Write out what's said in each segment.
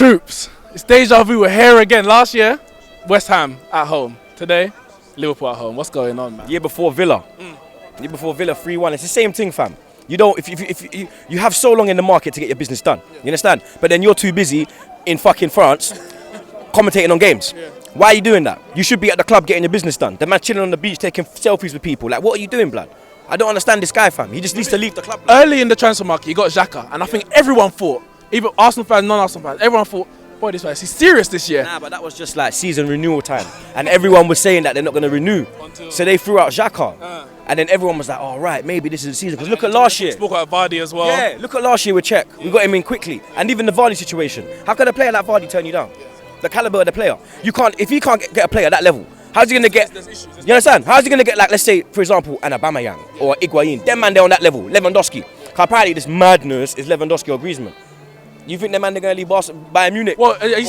Troops, it's deja vu. We're here again. Last year, West Ham at home. Today, Liverpool at home. What's going on, man? Year before Villa. Year before Villa 3-1. It's the same thing, fam. You don't. If you have so long in the market to get your business done. You understand? But then you're too busy in fucking France commentating on games. Yeah. Why are you doing that? You should be at the club getting your business done. The man chilling on the beach taking selfies with people. Like, what are you doing, blood? I don't understand this guy, fam. He just needs to leave the club. Early in the transfer market, you got Xhaka, and I think everyone thought, even Arsenal fans, non-Arsenal fans, everyone thought, boy, this guy's serious this year. Nah, but that was just like season renewal time, and everyone was saying that they're not going to renew. So they threw out Xhaka, and then everyone was like, "Oh right, maybe this is the season." Because look at last year. Spoke about Vardy as well. Yeah, look at last year with Czech. We got him in quickly, and even the Vardy situation. How can a player like Vardy turn you down? The caliber of the player. You can't. If he can't get a player at that level, how's he going to get? You understand? How's he going to get, like, let's say, for example, an Aubameyang or Higuain? Them man, they're on that level. Lewandowski. Because apparently this madness is Lewandowski or Griezmann. You think them man, they're going to leave Bayern Munich? Well, as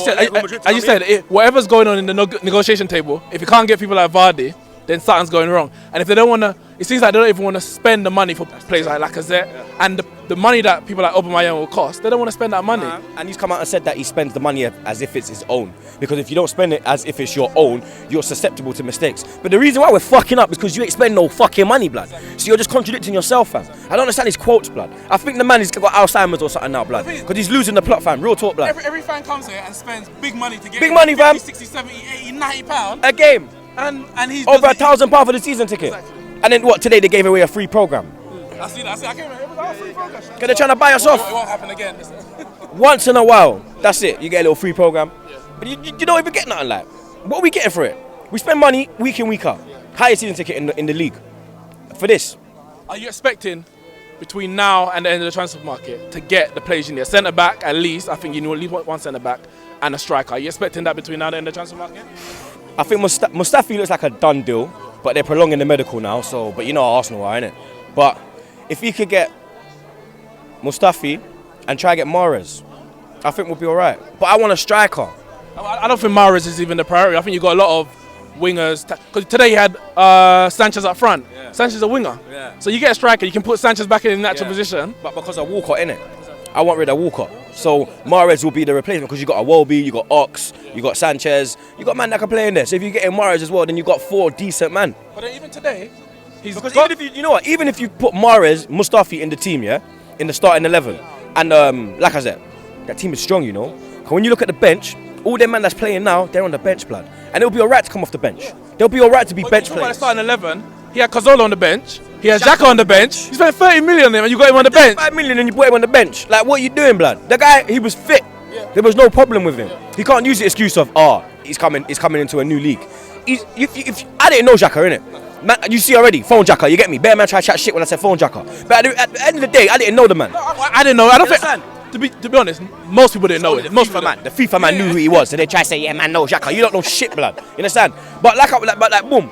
you said, whatever's going on in the negotiation table, if you can't get people like Vardy, then something's going wrong. And if they don't want to, it seems like they don't even want to spend the money for players like Lacazette. And the money that people like Aubameyang will cost, they don't want to spend that money. And he's come out and said that he spends the money as if it's his own. Because if you don't spend it as if it's your own, you're susceptible to mistakes. But the reason why we're fucking up is because you ain't spending no fucking money, blood. So you're just contradicting yourself, fam. I don't understand his quotes, blood. I think the man has got Alzheimer's or something now, blood. Because he's losing the plot, fam. Real talk, blood. Every fan comes here and spends big money to get big money, 50, fam. 60, 70, 80, 90 pounds. A game. And he's over £1,000 for the season ticket. Exactly. And then what, today they gave away a free program. I see that. I can't remember. It was our free program. Because they're trying to buy us off. It won't happen again. Once in a while. That's it. You get a little free program. Yeah. But you don't even get nothing like. What are we getting for it? We spend money week in, week out. Yeah. Highest season ticket in the league. For this. Are you expecting between now and the end of the transfer market to get the players in there? Centre back at least. I think you need at least one centre back and a striker. Are you expecting that between now and the end of the transfer market? I think Mustafi looks like a done deal, but they're prolonging the medical now. So, but you know how Arsenal are, innit? But if you could get Mustafi and try to get Mahrez, I think we'll be all right. But I want a striker. I don't think Mahrez is even the priority. I think you got a lot of wingers. Because today you had Sanchez up front. Yeah. Sanchez is a winger. Yeah. So you get a striker, you can put Sanchez back in his natural position. But because of Walcott, innit? I want rid of Walcott. So Mahrez will be the replacement because you got a Wolby, you got Ox, you got Sanchez, you got man that can play in there. So if you get in Mahrez as well, then you got 4 decent men. But then even today, even if you put Mahrez, Mustafi in the team, yeah, in the starting 11, and like I said, that team is strong, you know. Because when you look at the bench, all them men that's playing now, they're on the bench, blood, and it'll be alright to come off the bench. They'll be alright to be bench players. The starting 11, he had Cazorla on the bench. He has Xhaka on the bench. You spent 30 million on him and you got him on the bench. 5 million and you put him on the bench. Like, what are you doing, blood? The guy, he was fit. Yeah. There was no problem with him. Yeah. He can't use the excuse of, he's coming into a new league. I didn't know Xhaka, innit? Man, you see already, phone Xhaka, you get me? Bear man try to chat shit when I said phone Xhaka. But at the end of the day, I didn't know the man. No, I didn't know. I don't think, to be honest, most people didn't know it. The FIFA man knew who he was. So they try to say, yeah, man, no Xhaka. You don't know shit, blood. You understand? But boom.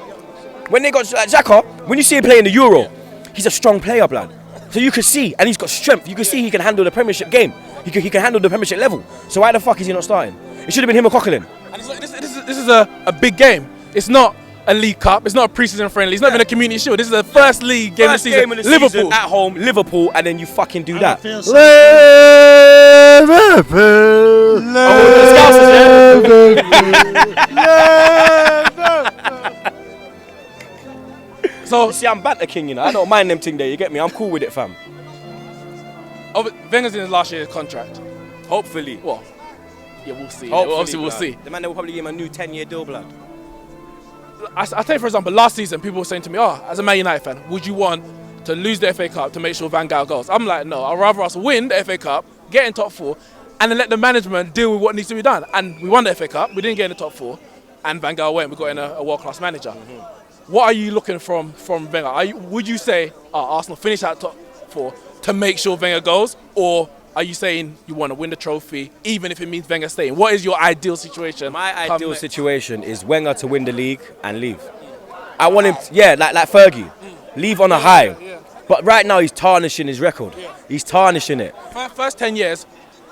When they got Xhaka, when you see him play in the Euro, he's a strong player, blood. So you can see, and he's got strength. You can see he can handle the Premiership game. He can handle the Premiership level. So why the fuck is he not starting? It should have been him or Coquelin. And this is a big game. It's not a League Cup. It's not a pre-season friendly. It's not even a Community Shield. This is the first league game of the season. Liverpool at home, Liverpool, and then you fucking do that. So you see, I'm banter king, you know. I don't mind them thing there. You get me? I'm cool with it, fam. Wenger's in his last year's contract. Hopefully. What? Yeah, we'll see. Obviously, we'll see. The man will probably give him a new 10-year deal, blood. I tell you, for example, last season, people were saying to me, as a Man United fan, would you want to lose the FA Cup to make sure Van Gaal goes? I'm like, no. I'd rather us win the FA Cup, get in top 4, and then let the management deal with what needs to be done. And we won the FA Cup. We didn't get in the top 4, and Van Gaal went. We got in a world-class manager. Mm-hmm. What are you looking from Wenger? Would you say Arsenal finish out top 4 to make sure Wenger goes, or are you saying you want to win the trophy even if it means Wenger staying? What is your ideal situation? My ideal situation is Wenger to win the league and leave. I want him, like Fergie, leave on a high. Yeah. But right now he's tarnishing his record. Yeah. He's tarnishing it. First 10 years,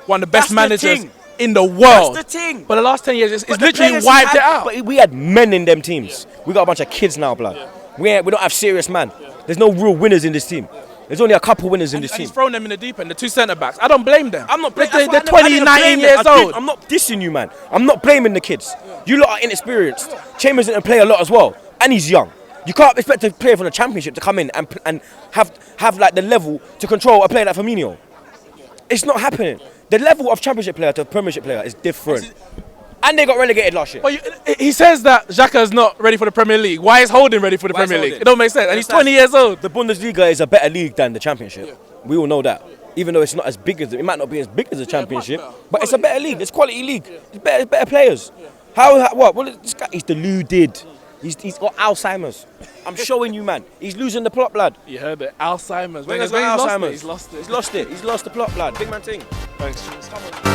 one of the best managers in the world. That's the thing. But the last 10 years, it's literally wiped it out. But we had men in them teams. Yeah. We got a bunch of kids now, blood. Yeah. We don't have serious man. Yeah. There's no real winners in this team. There's only a couple winners in this And team. he's thrown them in the deep end. The two centre backs. I don't blame them. I'm not They're, blaming. they're 20, 19 years old. I'm not dissing you, man. I'm not blaming the kids. You lot are inexperienced. Chambers didn't play a lot as well, and he's young. You can't expect a player from the Championship to come in and have like the level to control a player like Firmino. It's not happening. The level of Championship player to Premiership player is different. And they got relegated last year. But he says that Xhaka is not ready for the Premier League. Why is Holding ready for the Premier League? It don't make sense. And he's 20 years old. The Bundesliga is a better league than the Championship. We all know that. Even though it's not as big as it might not be as big as the Championship, but it's a better league. It's quality league. It's better players. What? Well, this guy, he's deluded. He's got Alzheimer's. I'm showing you, man. He's losing the plot, blood. You heard it. Alzheimer's. Wenger's got Alzheimer's. He's lost it. He's lost it. He's lost the plot, blood. Big man thing. Thanks.